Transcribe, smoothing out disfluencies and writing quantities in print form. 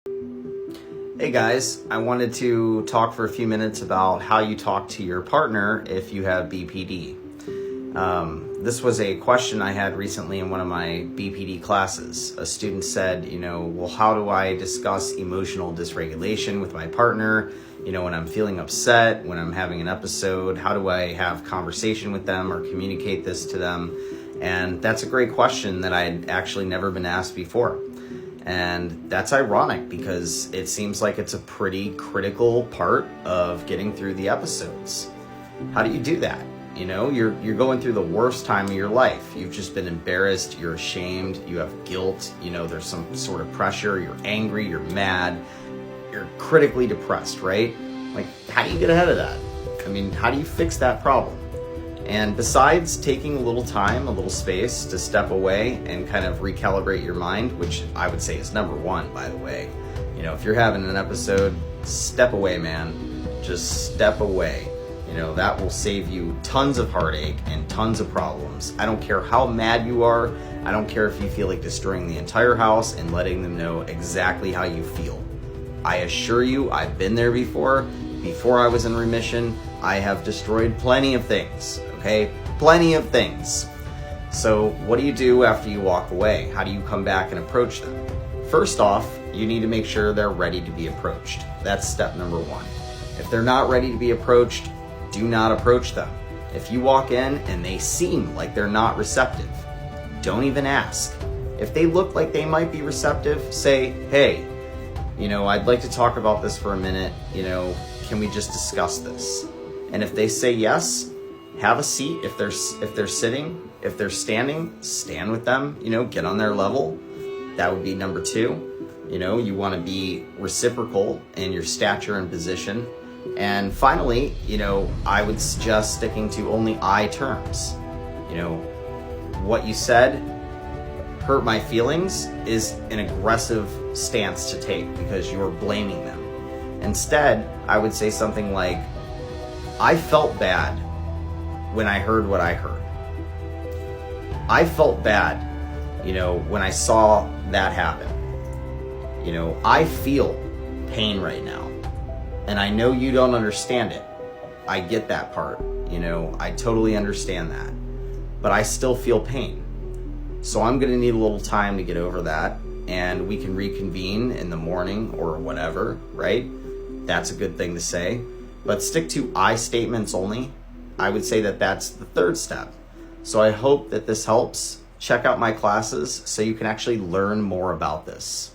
Hey guys, I wanted to talk for a few minutes about how you talk to your partner if you have BPD. This was a question I had recently in one of my BPD classes. A student said, well, how do I discuss emotional dysregulation with my partner? When I'm feeling upset, when I'm having an episode, how do I have conversation with them or communicate this to them? And that's a great question that I'd actually never been asked before. And that's ironic because it seems like it's a pretty critical part of getting through the episodes. How do you do that? You're going through the worst time of your life. You've just been embarrassed, you're ashamed, you have guilt, there's some sort of pressure, you're angry, you're mad, you're critically depressed, right? Like, how do you get ahead of that? How do you fix that problem? And besides taking a little time, a little space to step away and kind of recalibrate your mind, which I would say is number one, by the way. If you're having an episode, step away, man. Just step away. That will save you tons of heartache and tons of problems. I don't care how mad you are. I don't care if you feel like destroying the entire house and letting them know exactly how you feel. I assure you, I've been there before. Before I was in remission, I have destroyed plenty of things. Okay, plenty of things. So what do you do after you walk away? How do you come back and approach them? First off, you need to make sure they're ready to be approached. That's step number one. If they're not ready to be approached, do not approach them. If you walk in and they seem like they're not receptive, don't even ask. If they look like they might be receptive, say, hey, I'd like to talk about this for a minute. Can we just discuss this? And if they say yes, have a seat. If they're sitting, if they're standing, stand with them, get on their level. That would be number two. You want to be reciprocal in your stature and position. And finally, I would suggest sticking to only I terms. What you said hurt my feelings is an aggressive stance to take because you're blaming them. Instead, I would say something like, I felt bad when I heard what I heard. I felt bad, when I saw that happen. I feel pain right now. And I know you don't understand it. I get that part. I totally understand that. But I still feel pain. So I'm going to need a little time to get over that. And we can reconvene in the morning or whatever, right? That's a good thing to say. But stick to I statements only. I would say that that's the third step. So I hope that this helps. Check out my classes so you can actually learn more about this.